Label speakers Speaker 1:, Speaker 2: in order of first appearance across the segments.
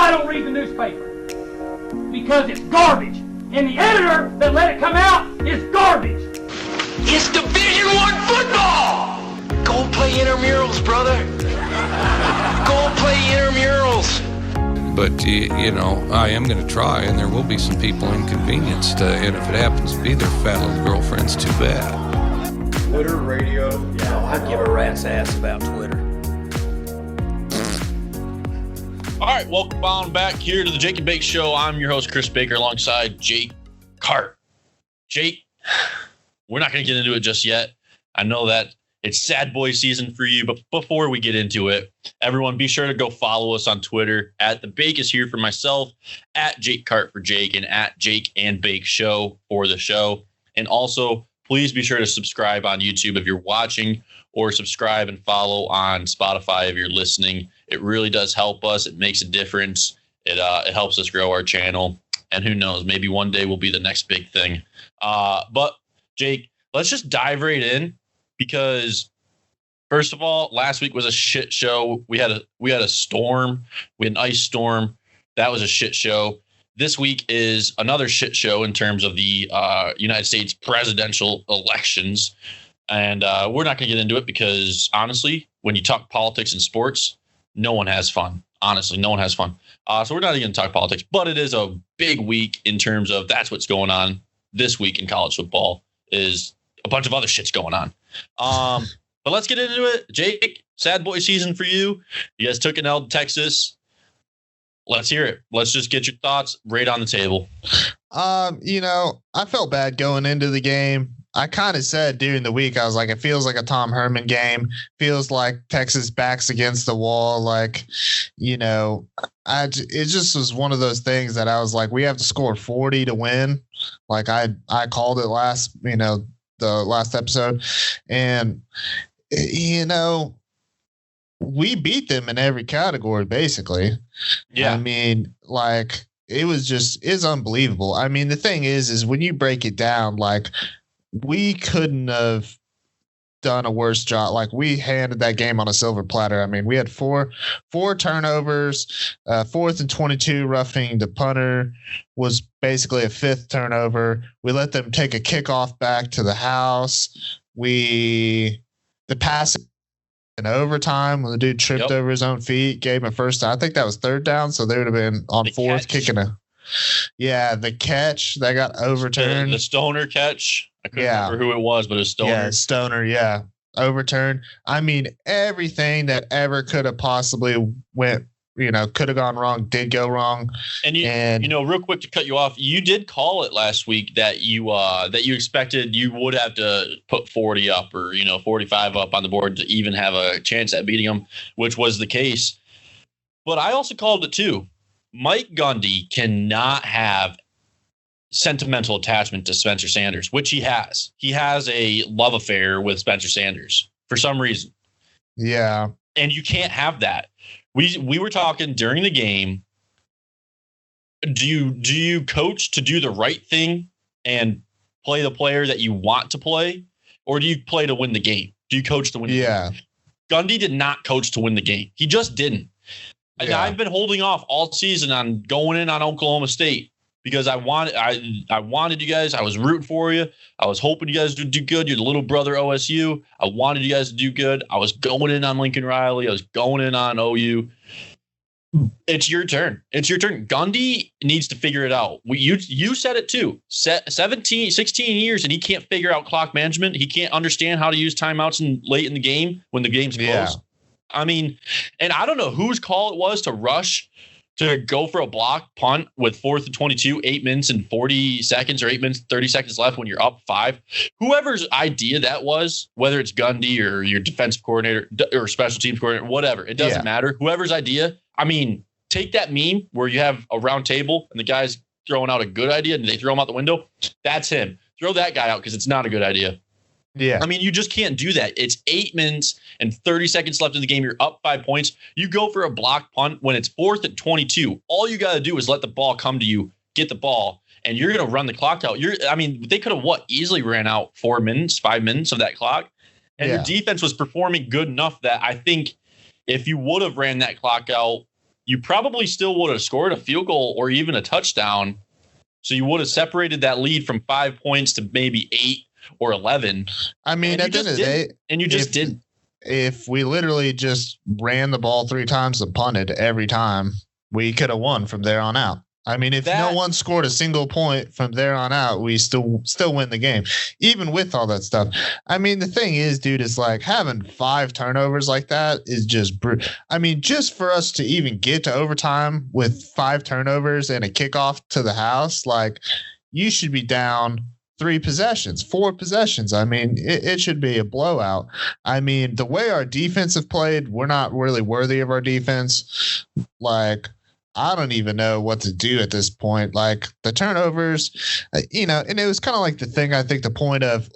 Speaker 1: I don't read the newspaper. Because it's garbage. And the editor that let it come out is garbage.
Speaker 2: It's Division I football! Go play intramurals, brother. Go play intramurals.
Speaker 3: But, you know, I am going to try, and there will be some people inconvenienced. And if it happens to be their fat little girlfriends, too bad.
Speaker 4: Twitter, radio.
Speaker 5: Yeah, I'd give a rat's ass about Twitter.
Speaker 6: All right, welcome on back here to the Jake and Bake Show. I'm your host, Chris Baker, alongside Jake Cart. Jake, we're not going to get into it just yet. I know that it's sad boy season for you, but before we get into it, everyone be sure to go follow us on Twitter at The Bake is here for myself, at Jake Cart for Jake, and at Jake and Bake Show for the show. And also, please be sure to subscribe on YouTube if you're watching, or subscribe and follow on Spotify if you're listening. It really does help us. It makes a difference. It helps us grow our channel. And who knows, maybe one day we'll be the next big thing. But Jake, let's just dive right in, because first of all, last week was a shit show. We had a storm. We had an ice storm. That was a shit show. This week is another shit show in terms of the United States presidential elections. And we're not going to get into it because, honestly, when you talk politics and sports, no one has fun. Honestly, no one has fun. So we're not even going to talk politics. But it is a big week in terms of that's what's going on this week in college football, is a bunch of other shit's going on. But let's get into it. Jake, sad boy season for you. You guys took an L to Texas. Let's hear it. Let's just get your thoughts right on the table.
Speaker 7: You know, I felt bad going into the game. I kind of said during the week, I was like, it feels like a Tom Herman game. Feels like Texas backs against the wall. Like, you know, it just was one of those things that I was like, we have to score 40 to win. Like I called it the last episode. And, you know, we beat them in every category, basically. Yeah. I mean, like, it's unbelievable. I mean, the thing is when you break it down, like, we couldn't have done a worse job. Like, we handed that game on a silver platter. I mean, we had four turnovers, 4th and 22 roughing the punter was basically a 5th turnover. We let them take a kickoff back to the house. The pass in overtime when the dude tripped over his own feet, gave him a first down. I think that was 3rd down, so they would have been on 4th kicking the catch that got overturned. The
Speaker 6: Stoner catch. I couldn't remember who it was, but it was Stoner.
Speaker 7: Yeah, Stoner, overturned. I mean, everything that ever could have possibly could have gone wrong, did go wrong.
Speaker 6: And you know, real quick to cut you off, you did call it last week that you expected you would have to put 40 up or 45 up on the board to even have a chance at beating them, which was the case. But I also called it too. Mike Gundy cannot have sentimental attachment to Spencer Sanders, which he has. He has a love affair with Spencer Sanders for some reason.
Speaker 7: Yeah.
Speaker 6: And you can't have that. We were talking during the game. Do you coach to do the right thing and play the player that you want to play, or do you play to win the game? Do you coach to win the game? Gundy did not coach to win the game. He just didn't. And I've been holding off all season on going in on Oklahoma State because I wanted you guys. I was rooting for you. I was hoping you guys would do good. You're the little brother OSU. I wanted you guys to do good. I was going in on Lincoln Riley. I was going in on OU. It's your turn. It's your turn. Gundy needs to figure it out. You said it too. 16 years, and he can't figure out clock management. He can't understand how to use timeouts late in the game when the game's close. Yeah. I mean, and I don't know whose call it was to rush to go for a block punt with 4th and 22, 8 minutes and 40 seconds or 8 minutes, 30 seconds left when you're up 5. Whoever's idea that was, whether it's Gundy or your defensive coordinator or special teams coordinator, whatever, it doesn't matter. Whoever's idea, I mean, take that meme where you have a round table and the guy's throwing out a good idea and they throw him out the window. That's him. Throw that guy out because it's not a good idea.
Speaker 7: Yeah.
Speaker 6: I mean, you just can't do that. It's 8 minutes and 30 seconds left in the game. You're up 5 points. You go for a block punt when it's 4th and 22. All you got to do is let the ball come to you, get the ball, and you're going to run the clock out. They could have easily ran out 4 minutes, 5 minutes of that clock. And your defense was performing good enough that I think if you would have ran that clock out you probably still would have scored a field goal or even a touchdown. So you would have separated that lead from 5 points to maybe 8 or 11.
Speaker 7: I mean, at the end of the day,
Speaker 6: and you just didn't.
Speaker 7: If we literally just ran the ball 3 times and punted every time, we could have won from there on out. I mean, if no one scored a single point from there on out, we still win the game, even with all that stuff. I mean, the thing is, dude, is like having 5 turnovers like that is just brutal. I mean, just for us to even get to overtime with 5 turnovers and a kickoff to the house, like you should be down 3 possessions, 4 possessions. I mean, it should be a blowout. I mean, the way our defense have played, we're not really worthy of our defense. Like, I don't even know what to do at this point. Like the turnovers, you know, and it was kind of like the thing, I think the point of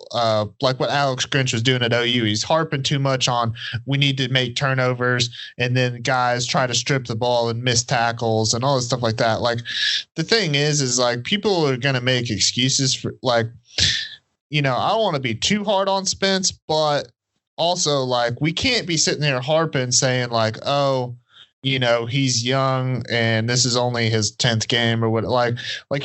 Speaker 7: like what Alex Grinch was doing at OU. He's harping too much on we need to make turnovers, and then guys try to strip the ball and miss tackles and all this stuff like that. Like the thing is like people are going to make excuses for like, you know, I don't want to be too hard on Spence, but also like we can't be sitting there harping saying like, oh, you know, he's young and this is only his 10th game or what. Like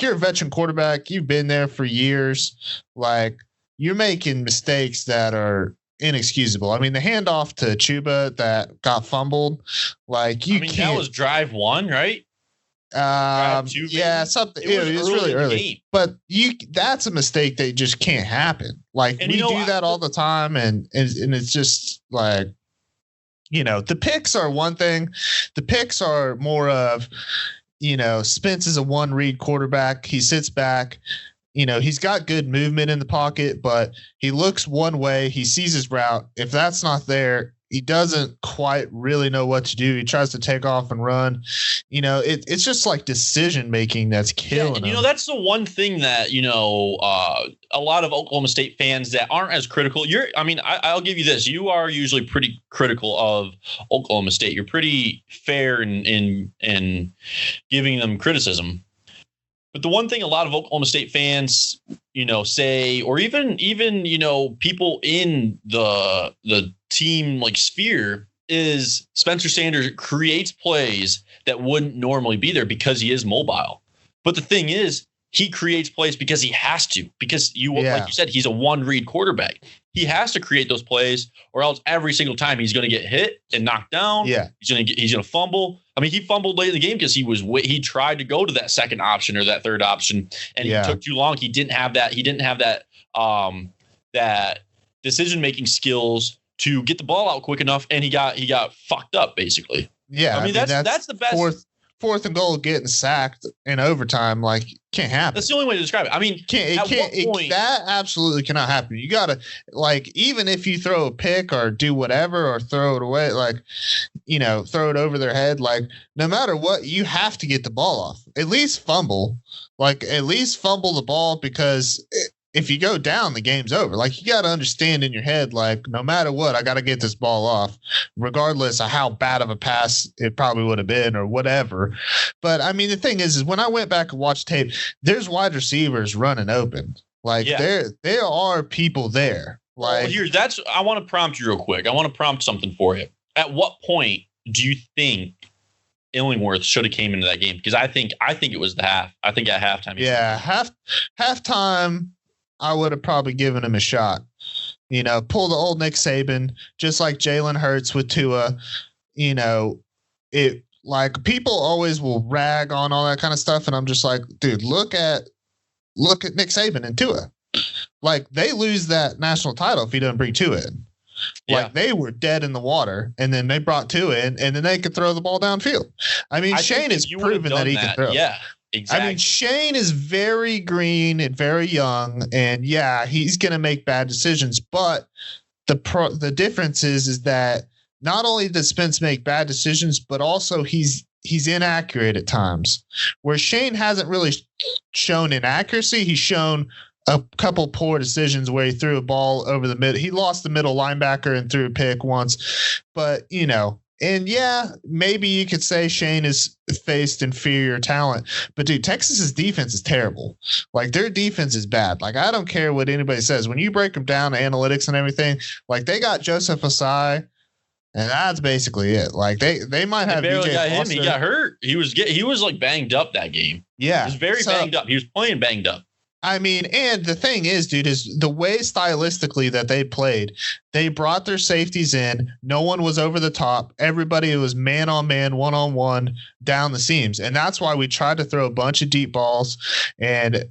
Speaker 7: you're a veteran quarterback. You've been there for years. Like you're making mistakes that are inexcusable. I mean, the handoff to Chuba that got fumbled, like you can't.
Speaker 6: That was drive 1, right?
Speaker 7: Yeah, something. It was really early, but that's a mistake that just can't happen. Like we do that all the time. And it's just like, you know, the picks are one thing. The picks are more of, you know, Spence is a 1-read quarterback. He sits back. You know, he's got good movement in the pocket, but he looks one way. He sees his route. If that's not there, he doesn't quite really know what to do. He tries to take off and run. You know, it's just like decision making that's killing him.
Speaker 6: You know, that's the one thing that, you know, a lot of Oklahoma State fans that aren't as critical. I'll give you this. You are usually pretty critical of Oklahoma State. You're pretty fair in giving them criticism. But the one thing a lot of Oklahoma State fans, you know, say, or even you know, people in the team like sphere, is Spencer Sanders creates plays that wouldn't normally be there because he is mobile. But the thing is, he creates plays because he has to, because like you said, he's a 1-read quarterback. He has to create those plays, or else every single time he's going to get hit and knocked down. Yeah, he's going to fumble. I mean, he fumbled late in the game because he tried to go to that second option or that third option, and he took too long. He didn't have that that decision making skills to get the ball out quick enough, and he got fucked up basically. Yeah, I mean that's the best. Fourth and goal getting sacked in overtime, like, can't happen. That's the only way to describe it. I mean, that absolutely cannot happen. You gotta, like, even if you throw a pick or do whatever or throw it away, like, you know, throw it over their head, like, no matter what, you have to get the ball off. At least fumble the ball, because if you go down, the game's over. Like, you got to understand in your head, like, no matter what, I got to get this ball off, regardless of how bad of a pass it probably would have been or whatever. But, I mean, the thing is when I went back and watched tape, there's wide receivers running open. Like, there are people there. Like, I want to prompt you real quick. I want to prompt something for you. At what point do you think Illingworth should have came into that game? Because I think it was the half. I think at halftime. Halftime, I would have probably given him a shot. You know, pull the old Nick Saban, just like Jalen Hurts with Tua. You know, it, like, people always will rag on all that kind of stuff, and I'm just like, dude, look at Nick Saban and Tua. Like, they lose that national title if he doesn't bring Tua in. Like, they were dead in the water, and then they brought Tua in, and then they could throw the ball downfield. I mean, Shane has proven that he can throw. Yeah. Exactly. I mean, Shane is very green and very young, and he's going to make bad decisions. But the difference is that not only does Spence make bad decisions, but also he's inaccurate at times. Where Shane hasn't really shown inaccuracy, he's shown a couple poor decisions where he threw a ball over the middle. He lost the middle linebacker and threw a pick once, but you know. And maybe you could say Shane has faced inferior talent, but dude, Texas's defense is terrible. Like, their defense is bad. Like, I don't care what anybody says. When you break them down to analytics and everything, like, they got Joseph Asai,
Speaker 7: And that's basically it. Like they might
Speaker 6: They
Speaker 7: have
Speaker 6: barely
Speaker 7: BJ
Speaker 6: got him.
Speaker 7: Foster.
Speaker 6: He got hurt. He was like banged up that game.
Speaker 7: Yeah.
Speaker 6: He was very banged up. He was playing banged up.
Speaker 7: I mean, and the thing is, dude, is the way stylistically that they played, they brought their safeties in. No one was over the top. Everybody was man on man, one on one down the seams. And that's why we tried to throw a bunch of deep balls and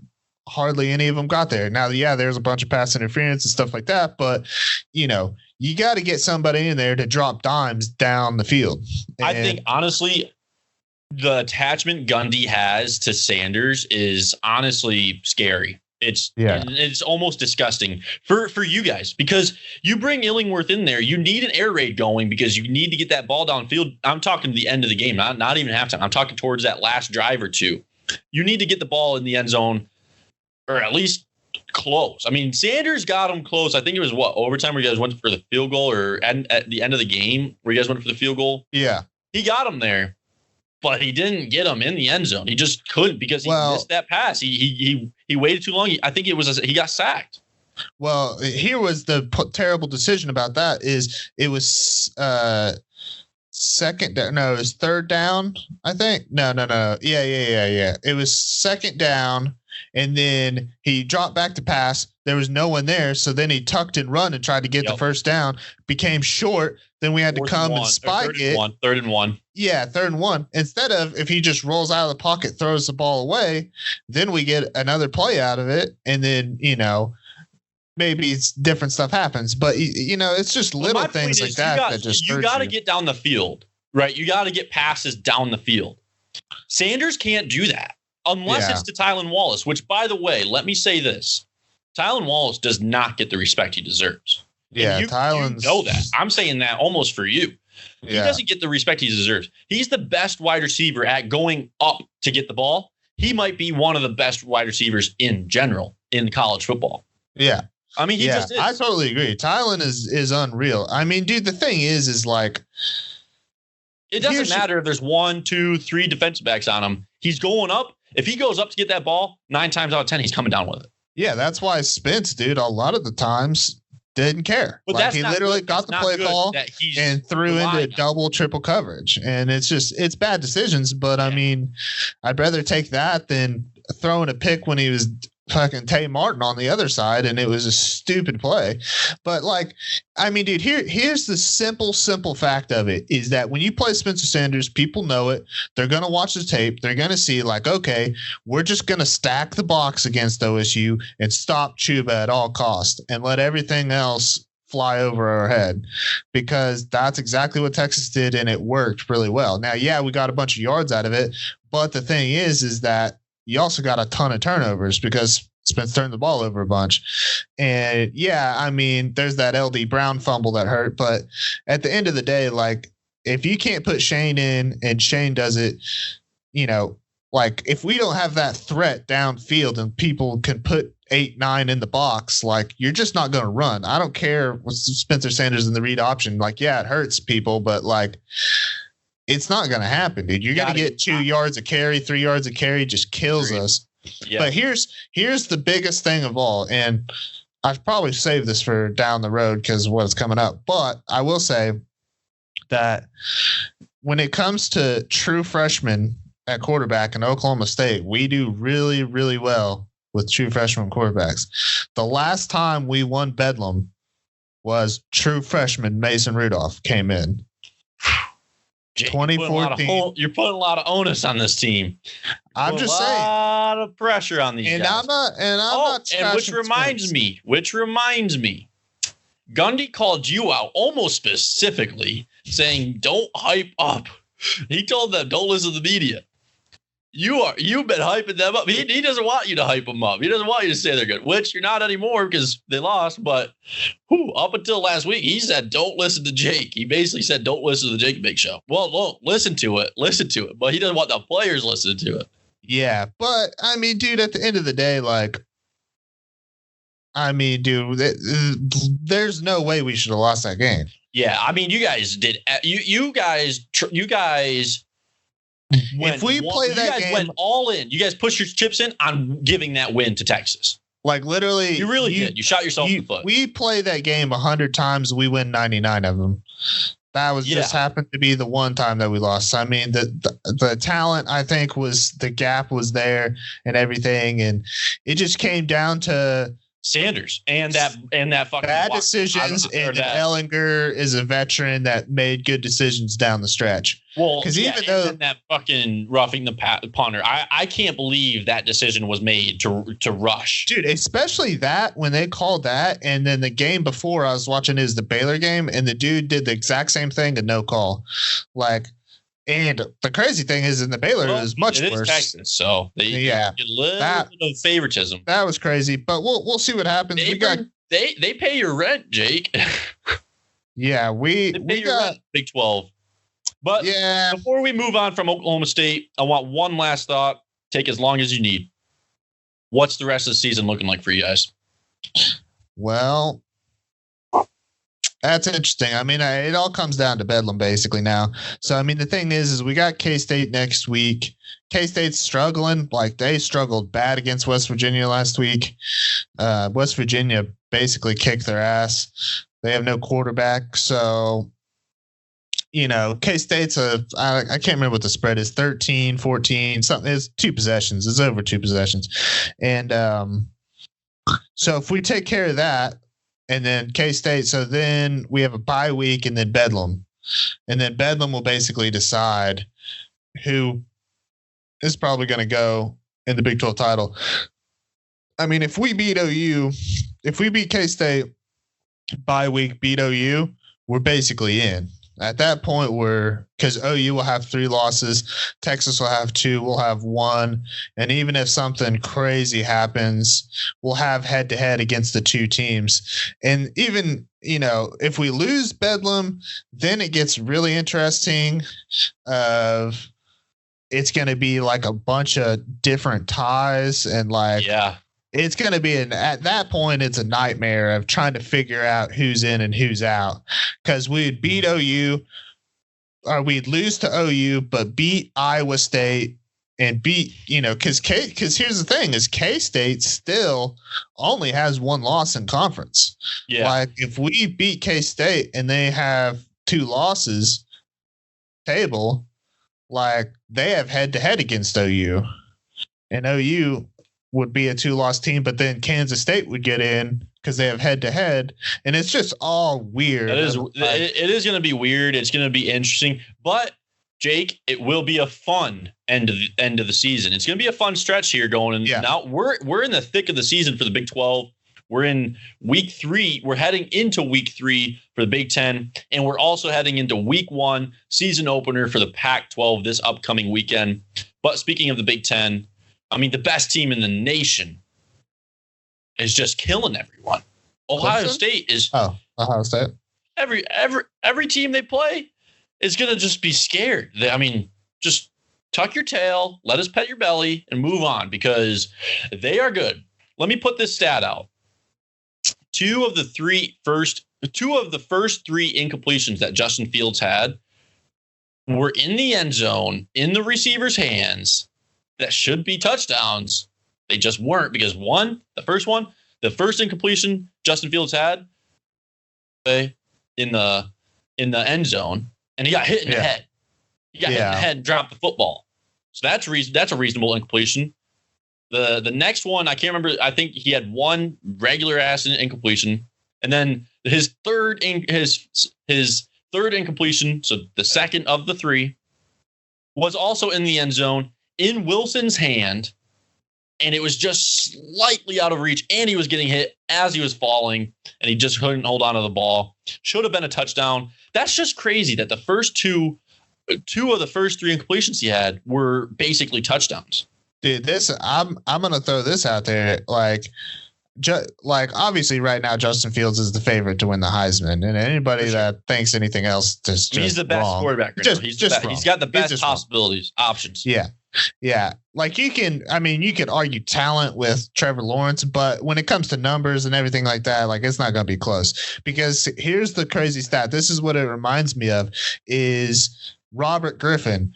Speaker 7: hardly any of them got there. Now, yeah, there's a bunch of pass interference and stuff like that. But, you know, you got to get somebody in there to drop dimes down the field.
Speaker 6: I think, honestly, the attachment Gundy has to Sanders is honestly scary. It's almost disgusting for you guys because you bring Illingworth in there. You need an air raid going because you need to get that ball downfield. I'm talking the end of the game, not even halftime. I'm talking towards that last drive or two. You need to get the ball in the end zone or at least close. I mean, Sanders got him close. I think it was overtime where you guys went for the field goal or at the end of the game where you guys went for the field goal.
Speaker 7: Yeah.
Speaker 6: He got him there. But he didn't get him in the end zone. He just couldn't because he missed that pass. He waited too long. I think it was he got sacked.
Speaker 7: Well, here was the terrible decision about that is it was second down. No, it was third down, I think. No. Yeah. It was second down, and then he dropped back to pass. There was no one there, so then he tucked and run and tried to get the first down. Became short. Then we had to come and spike it.
Speaker 6: Third and one.
Speaker 7: Yeah, 3rd and 1. Instead of if he just rolls out of the pocket, throws the ball away, then we get another play out of it, and then maybe it's different stuff happens. But it's just little things like that just
Speaker 6: you got to get down the field, right? You got to get passes down the field. Sanders can't do that unless it's to Tylan Wallace. Which, by the way, let me say this: Tylan Wallace does not get the respect he deserves.
Speaker 7: Yeah,
Speaker 6: you know that. I'm saying that almost for you. He doesn't get the respect he deserves. He's the best wide receiver at going up to get the ball. He might be one of the best wide receivers in general in college football.
Speaker 7: Yeah.
Speaker 6: I mean, he just is.
Speaker 7: I totally agree. Tylan is unreal. I mean, dude, the thing is like
Speaker 6: it doesn't matter if there's 1, 2, 3 defensive backs on him. He's going up. If he goes up to get that ball, 9 times out of 10, he's coming down with it.
Speaker 7: Yeah, that's why Spence, dude, a lot of the times didn't care.
Speaker 6: But
Speaker 7: like he literally got the play ball and threw into double, triple coverage. And it's bad decisions. But I mean, I'd rather take that than throwing a pick when he was fucking Tay Martin on the other side, and it was a stupid play. But like, I mean, dude, here's the simple fact of it is that when you play Spencer Sanders, people know it. They're going to watch the tape. They're going to see like, okay, we're just going to stack the box against OSU and stop Chuba at all costs and let everything else fly over our head, because that's exactly what Texas did, and it worked really well. Now, yeah, we got a bunch of yards out of it, but the thing is that you also got a ton of turnovers because Spence turned the ball over a bunch. And yeah, I mean, there's that LD Brown fumble that hurt, but at the end of the day, like if you can't put Shane in and Shane does it, like if we don't have that threat downfield and people can put 8, 9 in the box, like you're just not going to run. I don't care with Spencer Sanders in the read option. Like, yeah, it hurts people, but like, it's not going to happen, dude. You're going to get 2 yards of carry, 3 yards of carry, just kills us. Yeah. But here's the biggest thing of all, and I've probably saved this for down the road because of what's coming up. But I will say that when it comes to true freshmen at quarterback in Oklahoma State, we do really, really well with true freshman quarterbacks. The last time we won Bedlam was true freshman Mason Rudolph came in. 2014.
Speaker 6: You're putting a lot of onus on this team.
Speaker 7: I'm just saying.
Speaker 6: A lot of pressure on these guys.
Speaker 7: I'm not.
Speaker 6: And which reminds me, Gundy called you out almost specifically, saying, "Don't hype up." He told them, "Don't listen to the media." You've been hyping them up. He doesn't want you to hype them up. He doesn't want you to say they're good, which you're not anymore because they lost. But up until last week, he said, "Don't listen to Jake." He basically said, "Don't listen to the Jake Big Show." Well, look, listen to it. But he doesn't want the players listening to it.
Speaker 7: Yeah, but I mean, dude, at the end of the day, there's no way we should have lost that game.
Speaker 6: Yeah, I mean, you guys did. You guys.
Speaker 7: If we play that game,
Speaker 6: you guys went all in. You guys pushed your chips in on giving that win to Texas.
Speaker 7: Like literally,
Speaker 6: you really did. You shot yourself in the foot.
Speaker 7: We play that game 100 times. We win 99 of them. That was just happened to be the one time that we lost. I mean, the talent, I think, the gap was there and everything, and it just came down to
Speaker 6: Sanders and that fucking
Speaker 7: bad decisions. And Ellinger is a veteran that made good decisions down the stretch.
Speaker 6: Well,
Speaker 7: because even though
Speaker 6: that fucking roughing the punter, I can't believe that decision was made to rush,
Speaker 7: dude. Especially that when they called that, and then the game before I was watching is the Baylor game, and the dude did the exact same thing and no call, like. And the crazy thing is, in the Baylor, it was much worse.
Speaker 6: Texas, so they get a little bit of favoritism.
Speaker 7: That was crazy, but we'll see what happens.
Speaker 6: They pay your rent, Jake.
Speaker 7: Yeah, we got
Speaker 6: Big 12. But before we move on from Oklahoma State, I want one last thought. Take as long as you need. What's the rest of the season looking like for you guys?
Speaker 7: Well, that's interesting. I mean, it all comes down to Bedlam basically now. So, I mean, the thing is we got K-State next week. K-State's struggling. Like, they struggled bad against West Virginia last week. West Virginia basically kicked their ass. They have no quarterback. So, you know, K-State's I can't remember what the spread is, 13, 14, something. It's 2 possessions. It's over 2 possessions. And so if we take care of that, and then K-State, so then we have a bye week and then Bedlam. And then Bedlam will basically decide who is probably going to go in the Big 12 title. I mean, if we beat K-State, bye week, beat OU, we're basically in. At that point, because OU will have 3 losses, Texas will have 2, we'll have 1, and even if something crazy happens, we'll have head-to-head against the 2 teams. And even, you know, if we lose Bedlam, then it gets really interesting. It's going to be like a bunch of different ties, and like it's going to be at that point, it's a nightmare of trying to figure out who's in and who's out. Because we'd beat OU, or we'd lose to OU, but beat Iowa State and beat, you know, because here's the thing is K-State still only has 1 loss in conference. Yeah. Like, if we beat K-State and they have 2 losses table, like, they have head-to-head against OU. And OU would be a 2-loss team, but then Kansas State would get in because they have head-to-head, and it's just all weird.
Speaker 6: It is going to be weird. It's going to be interesting, but Jake, it will be a fun end of the season. It's going to be a fun stretch here going. And now we're in the thick of the season for the Big 12. We're in week 3. We're heading into week 3 for the Big 10, and we're also heading into week 1 season opener for the Pac-12 this upcoming weekend. But speaking of the Big 10. I mean, the best team in the nation is just killing everyone. Ohio State is.
Speaker 7: Oh, Ohio State.
Speaker 6: Every team they play is going to just be scared. I mean, just tuck your tail, let us pet your belly, and move on because they are good. Let me put this stat out. 2 of the first 3 incompletions that Justin Fields had were in the end zone, in the receiver's hands. That should be touchdowns. They just weren't because the first incompletion Justin Fields had in the end zone, and he got hit in the head. He got hit in the head and dropped the football. So that's a reasonable incompletion. The next one, I can't remember. I think he had 1 regular ass incompletion, and then his third incompletion, so the second of the 3, was also in the end zone. In Wilson's hand, and it was just slightly out of reach, and he was getting hit as he was falling, and he just couldn't hold on to the ball. Should have been a touchdown. That's just crazy that the first two of the first 3 incompletions he had were basically touchdowns.
Speaker 7: Dude, I'm gonna throw this out there. Like obviously right now Justin Fields is the favorite to win the Heisman, and anybody that thinks anything else just
Speaker 6: he's the best quarterback right now. He's got the best possibilities, options.
Speaker 7: Yeah. Like you could argue talent with Trevor Lawrence, but when it comes to numbers and everything like that, like it's not going to be close because here's the crazy stat. This is what it reminds me of is Robert Griffin,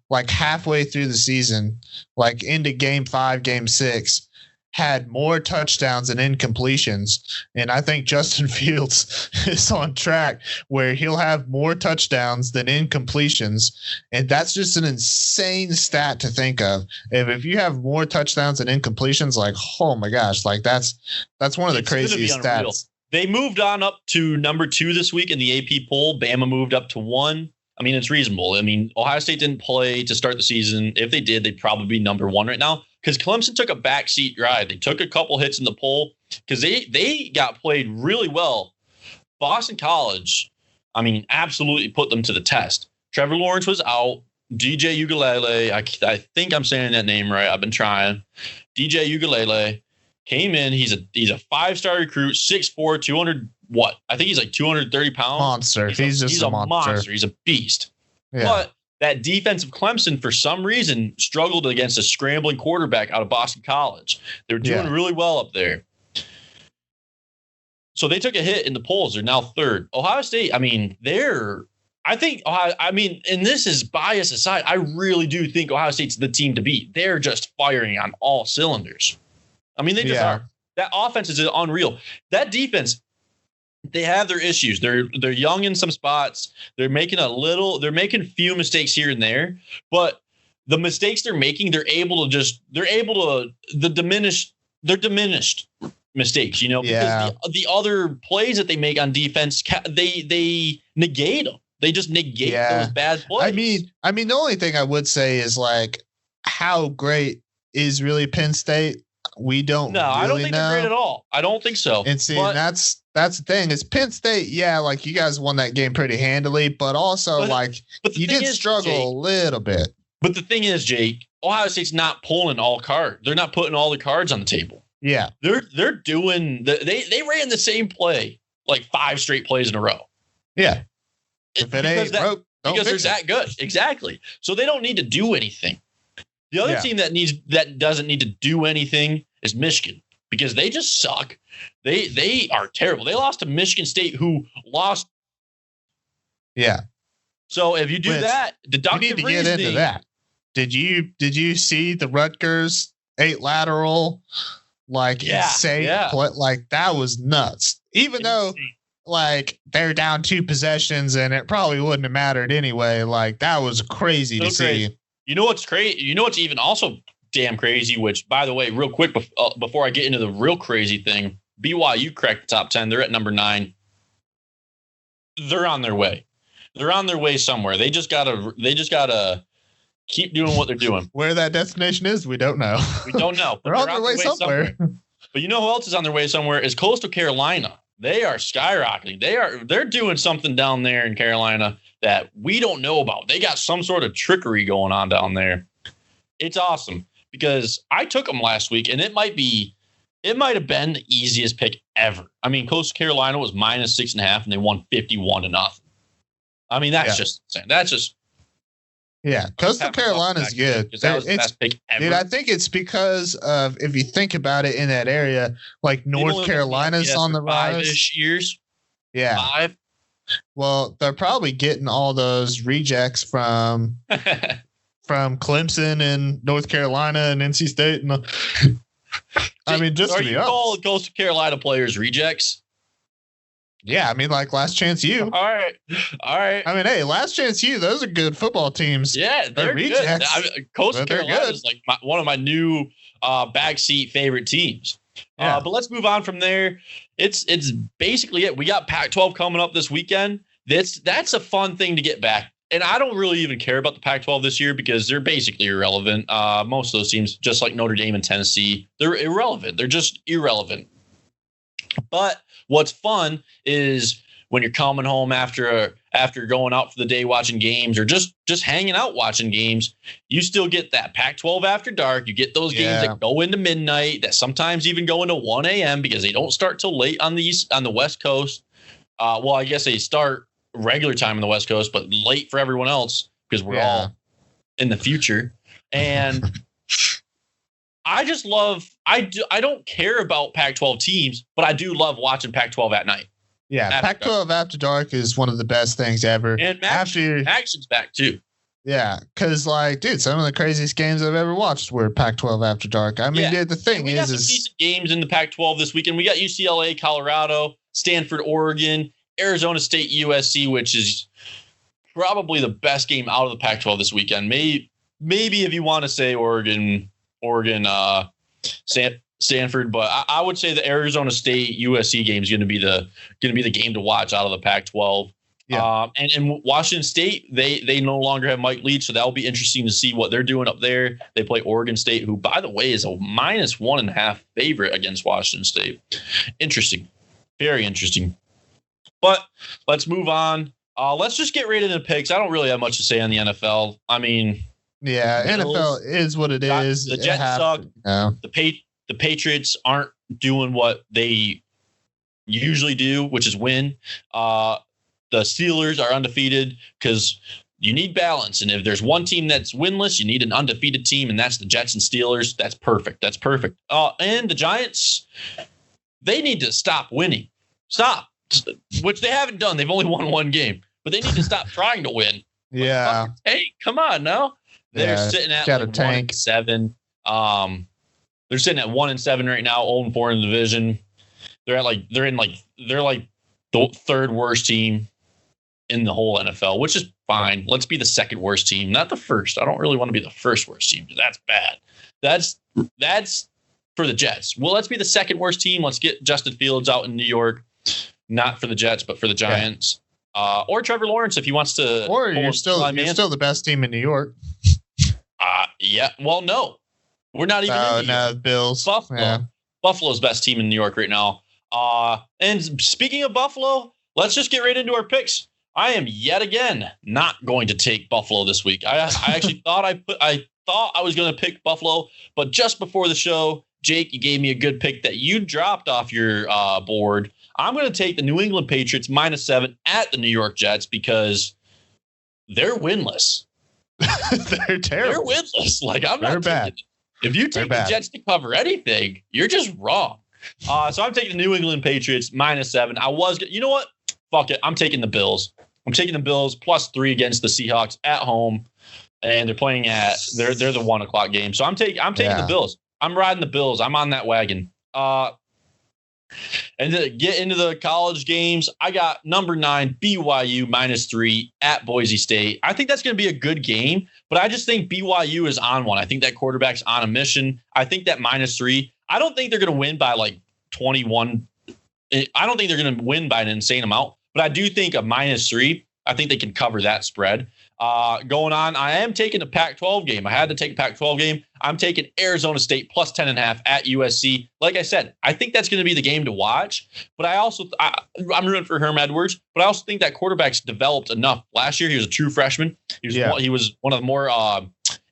Speaker 7: like halfway through the season, like into game 5, game 6, had more touchdowns than incompletions. And I think Justin Fields is on track where he'll have more touchdowns than incompletions. And that's just an insane stat to think of. If you have more touchdowns than incompletions, like, oh my gosh, like that's one of the craziest stats.
Speaker 6: They moved on up to number 2 this week in the AP poll. Bama moved up to 1. I mean, it's reasonable. I mean, Ohio State didn't play to start the season. If they did, they'd probably be number 1 right now because Clemson took a backseat ride. They took a couple hits in the poll because they got played really well. Boston College, I mean, absolutely put them to the test. Trevor Lawrence was out. DJ Uiagalelei, I think I'm saying that name right. I've been trying. DJ Uiagalelei came in. He's a 5-star recruit, 6'4", 200. What? I think he's like 230 pounds.
Speaker 7: Monster. He's a monster.
Speaker 6: He's a beast.
Speaker 7: Yeah.
Speaker 6: But that defensive Clemson, for some reason, struggled against a scrambling quarterback out of Boston College. They were doing really well up there. So they took a hit in the polls. They're now 3rd. Ohio State, I mean, and this is bias aside, I really do think Ohio State's the team to beat. They're just firing on all cylinders. I mean, they just are. That offense is unreal. That defense, they have their issues. They're young in some spots. They're making few mistakes here and there, but the mistakes they're making, they're diminished mistakes, because the other plays that they make on defense, they negate them. They just negate those bad plays.
Speaker 7: I mean, the only thing I would say is like, how great is really Penn State? We don't. No, really
Speaker 6: I don't think they're great at all. I don't think so.
Speaker 7: And see, that's the thing. Is Penn State? Yeah, like you guys won that game pretty handily, but also you did struggle a little bit.
Speaker 6: But the thing is, Jake, Ohio State's not pulling all cards. They're not putting all the cards on the table.
Speaker 7: Yeah,
Speaker 6: they're doing they ran the same play like 5 straight plays in a row.
Speaker 7: Yeah, if it ain't broke,
Speaker 6: because they're that good. Exactly. So they don't need to do anything. The other team that doesn't need to do anything is Michigan because they just suck. They are terrible. They lost to Michigan State, who lost.
Speaker 7: Yeah.
Speaker 6: So if you do that, deductive reasoning.
Speaker 7: Get into that. Did you see the Rutgers 8 lateral? Insane play? Like that was nuts. Even though like they're down 2 possessions and it probably wouldn't have mattered anyway. Like that was crazy to see.
Speaker 6: You know what's crazy? You know what's even also damn crazy, which, by the way, real quick, before I get into the real crazy thing, BYU cracked the top 10. They're at number 9. They're on their way. They're on their way somewhere. They just gotta keep doing what they're doing.
Speaker 7: Where that destination is, we don't know.
Speaker 6: We don't know.
Speaker 7: They're on their way somewhere.
Speaker 6: But you know who else is on their way somewhere? Is Coastal Carolina. They are skyrocketing. They're doing something down there in Carolina that we don't know about. They got some sort of trickery going on down there. It's awesome because I took them last week, and it might have been the easiest pick ever. I mean, Coastal Carolina was -6.5, and they won 51-0. I mean, that's just insane. That's just
Speaker 7: Coastal Carolina's good.
Speaker 6: That was the best pick ever.
Speaker 7: Dude, I think it's because of if you think about it in that area, like North Carolina's on the rise.
Speaker 6: 5-ish years.
Speaker 7: Yeah.
Speaker 6: 5.
Speaker 7: Well, they're probably getting all those rejects from Clemson and North Carolina and NC State. And I mean, just to be honest,
Speaker 6: all Coastal Carolina players rejects?
Speaker 7: Yeah, I mean, like Last Chance U.
Speaker 6: All right.
Speaker 7: I mean, hey, Last Chance U. Those are good football teams.
Speaker 6: Yeah, they're rejects. Good. Coastal Carolina is like one of my new backseat favorite teams. Yeah. But let's move on from there. It's basically it. We got Pac-12 coming up this weekend. That's a fun thing to get back. And I don't really even care about the Pac-12 this year because they're basically irrelevant. Most of those teams, just like Notre Dame and Tennessee, they're irrelevant. They're just irrelevant. But what's fun is when you're coming home after going out for the day watching games or just hanging out watching games, you still get that Pac-12 after dark. You get those games that go into midnight, that sometimes even go into 1 a.m. because they don't start till late on the West Coast. Well, I guess they start regular time on the West Coast, but late for everyone else because we're all in the future. And I just love I don't care about Pac-12 teams, but I do love watching Pac-12 at night.
Speaker 7: Yeah, Pac-12 after dark is one of the best things ever.
Speaker 6: And action's back too.
Speaker 7: Yeah, because like, dude, some of the craziest games I've ever watched were Pac-12 After Dark. I mean,
Speaker 6: Yeah.
Speaker 7: dude, the thing
Speaker 6: We got some
Speaker 7: is
Speaker 6: decent games in the Pac-12 this weekend. We got UCLA, Colorado, Stanford, Oregon, Arizona State, USC, which is probably the best game out of the Pac-12 this weekend. Maybe if you want to say Oregon, Stanford, but I would say the Arizona State USC game is going to be the game to watch out of the Pac-12.
Speaker 7: Yeah.
Speaker 6: And Washington State, they no longer have Mike Leach, so that'll be interesting to see what they're doing up there. They play Oregon State, who, by the way, is a -1.5 favorite against Washington State. Interesting. Very interesting. But let's move on. Let's just get right into the picks. I don't really have much to say on the NFL. I mean,
Speaker 7: yeah, NFL is what it is.
Speaker 6: The Jets suck.
Speaker 7: No.
Speaker 6: The Patriots aren't doing what they usually do, which is win. The Steelers are undefeated because you need balance. And if there's one team that's winless, you need an undefeated team, and that's the Jets and Steelers. That's perfect. That's perfect. And the Giants, they need to stop winning. Stop. Which they haven't done. They've only won one game. But they need to stop trying to win.
Speaker 7: Yeah.
Speaker 6: Hey, come on now. They're sitting at
Speaker 7: got a
Speaker 6: like
Speaker 7: tank.
Speaker 6: 1-7. They're sitting at 1-7 right now, 0-4 in the division. They're like the third worst team in the whole NFL, which is fine. Let's be the second worst team, not the first. I don't really want to be the first worst team. That's bad. That's for the Jets. Well, let's be the second worst team. Let's get Justin Fields out in New York, not for the Jets, but for the Giants. Or Trevor Lawrence if he wants to.
Speaker 7: Or you're still the best team in New York.
Speaker 6: Yeah. Well, no, we're not even.
Speaker 7: Oh no, Bills.
Speaker 6: Buffalo.
Speaker 7: Yeah.
Speaker 6: Buffalo's best team in New York right now. And speaking of Buffalo, let's just get right into our picks. I am yet again not going to take Buffalo this week. I actually thought I was going to pick Buffalo, but just before the show, Jake, you gave me a good pick that you dropped off your board. I'm going to take the New England Patriots -7 at the New York Jets because they're winless.
Speaker 7: They're terrible.
Speaker 6: They're winless. Like I'm not.
Speaker 7: They're bad.
Speaker 6: If you take the Jets to cover anything, you're just wrong. So I'm taking the New England Patriots -7. You know what? Fuck it. I'm taking the Bills. I'm taking the Bills +3 against the Seahawks at home, and they're playing at they're the 1 o'clock game. So I'm taking the Bills. I'm riding the Bills. I'm on that wagon. And to get into the college games, I got number 9 BYU -3 at Boise State. I think that's going to be a good game, but I just think BYU is on one. I think that quarterback's on a mission. I think that -3. I don't think they're going to win by like 21. I don't think they're going to win by an insane amount, but I do think a -3. I think they can cover that spread. Going on, I am taking a Pac-12 game. I had to take a Pac-12 game. I'm taking Arizona State +10.5 at USC. Like I said, I think that's going to be the game to watch. But I'm rooting for Herm Edwards. But I also think that quarterback's developed enough. Last year, he was a true freshman. He was one of the more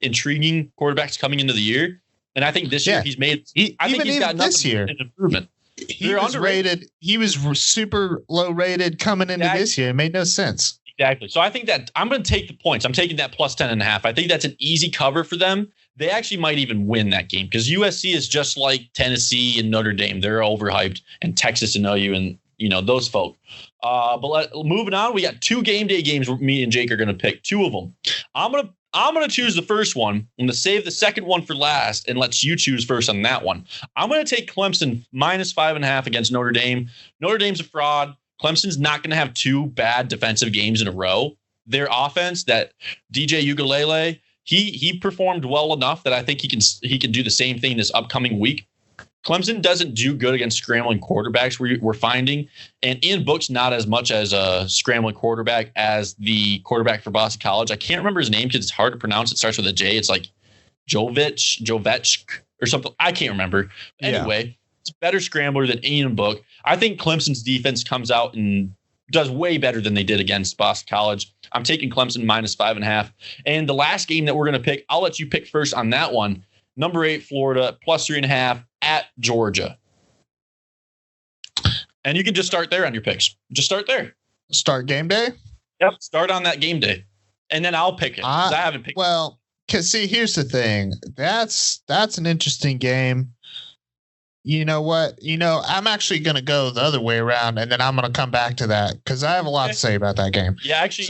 Speaker 6: intriguing quarterbacks coming into the year. And I think this year he's made. I think he's got
Speaker 7: this year
Speaker 6: an improvement.
Speaker 7: He was rated. He was super low rated coming into this year. It made no sense.
Speaker 6: Exactly. So I think that I'm going to take the points. I'm taking that +10.5. I think that's an easy cover for them. They actually might even win that game because USC is just like Tennessee and Notre Dame. They're overhyped, and Texas and OU and those folk. But moving on, we got 2 game day games. Me and Jake are going to pick 2 of them. I'm gonna choose the first one. I'm gonna save the second one for last and let you choose first on that one. I'm gonna take Clemson -5.5 against Notre Dame. Notre Dame's a fraud. Clemson's not going to have 2 bad defensive games in a row. Their offense, that DJ Uiagalelei, he performed well enough that I think he can do the same thing this upcoming week. Clemson doesn't do good against scrambling quarterbacks. We're finding, and Ian Book's not as much as a scrambling quarterback as the quarterback for Boston College. I can't remember his name because it's hard to pronounce. It starts with a J. It's like Jovech or something. I can't remember. Anyway. It's a better scrambler than Ian Book. I think Clemson's defense comes out and does way better than they did against Boston College. I'm taking Clemson -5.5. And the last game that we're going to pick, I'll let you pick first on that one. Number 8, Florida, +3.5 at Georgia. And you can just start there on your picks. Just start there.
Speaker 7: Start game day?
Speaker 6: Yep. Start on that game day. And then I'll pick it. I haven't picked it.
Speaker 7: Well, because see, here's the thing. That's an interesting game. You know what? I'm actually going to go the other way around, and then I'm going to come back to that because I have a lot to say about that game.
Speaker 6: Yeah, actually,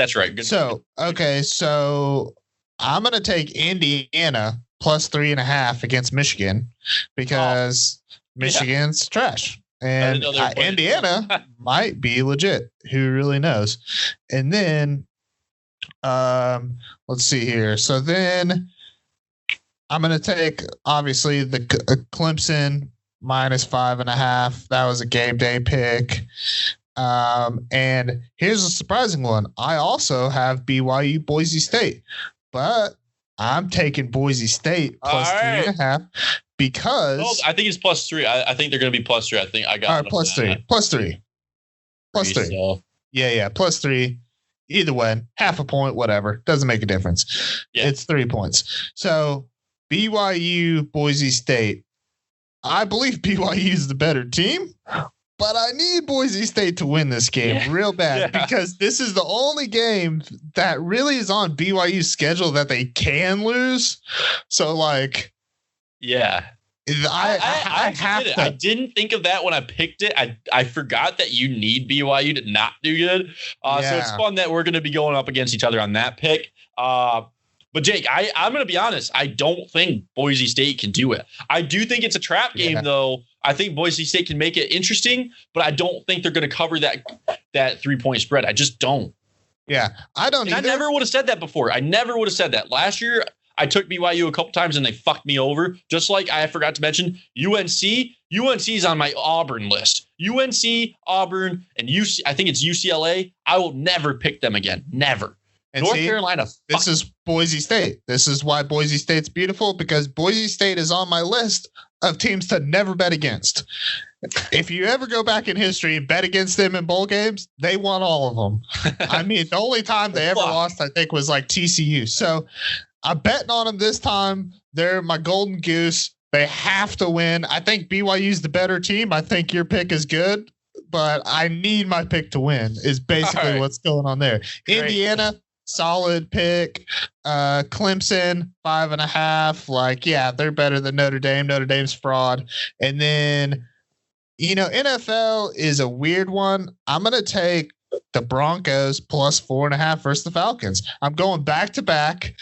Speaker 6: That's right. Good.
Speaker 7: So I'm going to take Indiana plus 3.5 against Michigan because Michigan's trash. And Indiana might be legit. Who really knows? And then, let's see here. So then I'm going to take, obviously, the Clemson minus 5.5. That was a game day pick. And here's a surprising one. I also have BYU Boise State, but I'm taking Boise State plus 3.5 because
Speaker 6: I think it's plus 3. I think they're going to be plus 3. I think I got
Speaker 7: all right, plus 3.
Speaker 6: So.
Speaker 7: Yeah, plus 3. Either way, half a point, whatever. Doesn't make a difference.
Speaker 6: Yeah.
Speaker 7: It's 3 points. So BYU Boise State. I believe BYU is the better team. But I need Boise State to win this game real bad because this is the only game that really is on BYU's schedule that they can lose. So, like,
Speaker 6: I
Speaker 7: have to.
Speaker 6: I didn't think of that when I picked it. I forgot that you need BYU to not do good. So it's fun that we're going to be going up against each other on that pick. But Jake, I'm going to be honest. I don't think Boise State can do it. I do think it's a trap game, though. I think Boise State can make it interesting, but I don't think they're going to cover that 3-point spread. I just don't.
Speaker 7: Yeah, I don't either.
Speaker 6: I never would have said that before. I never would have said that. Last year, I took BYU a couple times and they fucked me over. Just like I forgot to mention UNC. UNC is on my Auburn list. UNC, Auburn, and UC. I think it's UCLA. I will never pick them again. Never.
Speaker 7: And
Speaker 6: North Carolina.
Speaker 7: This is Boise State. This is why Boise State's beautiful, because Boise State is on my list of teams to never bet against. If you ever go back in history and bet against them in bowl games, they won all of them. I mean, the only time they ever lost, I think, was like TCU. So I'm betting on them this time. They're my golden goose. They have to win. I think BYU's the better team. I think your pick is good, but I need my pick to win is basically what's going on there. Great. Indiana, solid pick. Clemson 5.5. Like, yeah, they're better than Notre Dame. Notre Dame's fraud. And then, NFL is a weird one. I'm going to take the Broncos plus 4.5 versus the Falcons. I'm going back-to-back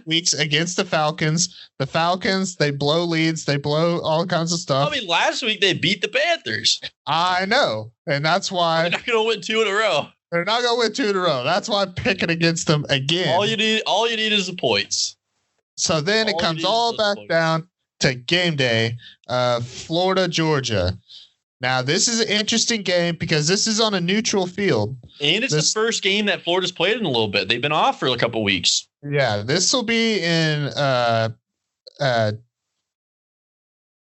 Speaker 7: weeks against the Falcons. The Falcons, they blow leads. They blow all kinds of stuff.
Speaker 6: I mean, last week they beat the Panthers.
Speaker 7: I know. And that's why
Speaker 6: they're not going to win 2 in a row.
Speaker 7: They're not going to win 2 in a row. That's why I'm picking against them again.
Speaker 6: All you need is the points.
Speaker 7: So then it comes all back down to game day, Florida, Georgia. Now, this is an interesting game because this is on a neutral field.
Speaker 6: And it's the first game that Florida's played in a little bit. They've been off for a couple weeks.
Speaker 7: Yeah, this will be in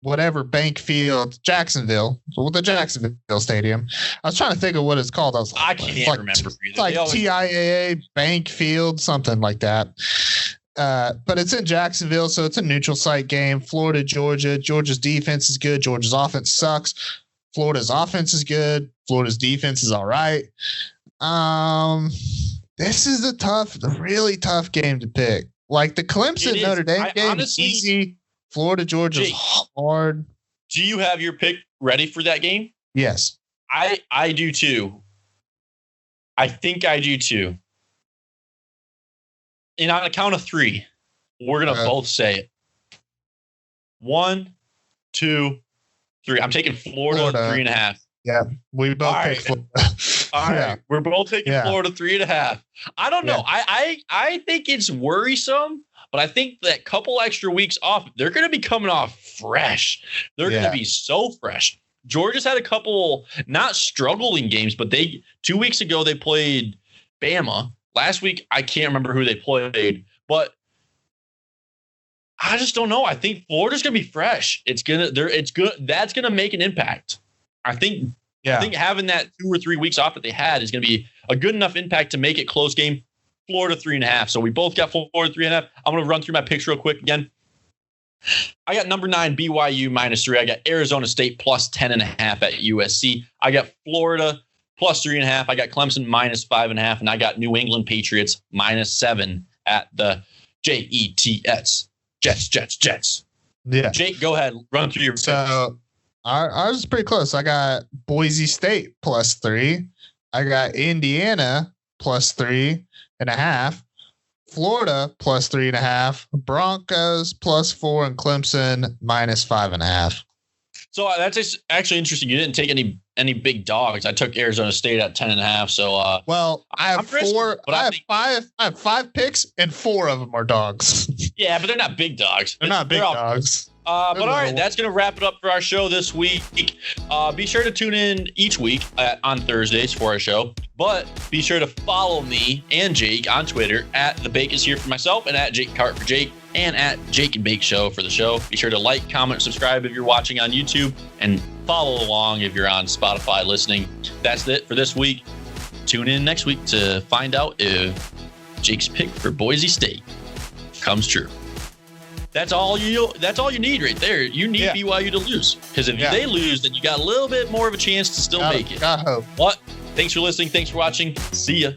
Speaker 7: whatever Bank Field, Jacksonville, the Jacksonville Stadium. I was trying to think of what it's called.
Speaker 6: I can't remember either.
Speaker 7: It's like TIAA Bank Field, something like that. But it's in Jacksonville, so it's a neutral site game. Florida, Georgia. Georgia's defense is good. Georgia's offense sucks. Florida's offense is good. Florida's defense is all right. This is a really tough game to pick. Like the Clemson Notre Dame game is easy. Florida, Georgia's hard.
Speaker 6: Do you have your pick ready for that game?
Speaker 7: Yes.
Speaker 6: I do too. I think I do too. And on a count of 3, we're going to both say it. 1, 2, 3. I'm taking Florida 3.5.
Speaker 7: Yeah, we both picked Florida.
Speaker 6: All right. We're both taking Florida 3.5. I don't know. I think it's worrisome, but I think that couple extra weeks off, they're going to be coming off fresh. They're going to be so fresh. Georgia's had a couple not struggling games, but 2 weeks ago they played Bama. Last week, I can't remember who they played, but I just don't know. I think Florida's gonna be fresh. It's good. That's gonna make an impact. I think having that 2 or 3 weeks off that they had is gonna be a good enough impact to make it close game. Florida 3.5. So we both got Florida 3.5. I'm gonna run through my picks real quick again. I got number 9 BYU -3. I got Arizona State plus 10.5 at USC. I got Florida plus 3.5. I got Clemson -5.5, and I got New England Patriots -7 at the Jets. Jets.
Speaker 7: Yeah.
Speaker 6: Jake, go ahead. Run through your picks.
Speaker 7: So ours is pretty close. I got Boise State +3. I got Indiana plus 3.5. Florida plus 3.5. Broncos plus 4, and Clemson minus 5.5.
Speaker 6: So that's just actually interesting. You didn't take any big dogs. I took Arizona State at 10.5. So
Speaker 7: well, I have four.
Speaker 6: but
Speaker 7: I have five picks, and 4 of them are dogs.
Speaker 6: Yeah, but they're not big dogs.
Speaker 7: They're not big dogs.
Speaker 6: But all right, that's going to wrap it up for our show this week. Be sure to tune in each week on Thursdays for our show. But be sure to follow me and Jake on Twitter at The Bake Is Here for myself, and at Jake Cart for Jake, and at Jake and Bake Show for the show. Be sure to like, comment, subscribe if you're watching on YouTube, and follow along if you're on Spotify listening. That's it for this week. Tune in next week to find out if Jake's pick for Boise State comes true. That's all you need right there. You need BYU to lose, because if they lose, then you got a little bit more of a chance to still make it.
Speaker 7: I hope.
Speaker 6: But thanks for listening. Thanks for watching. See ya.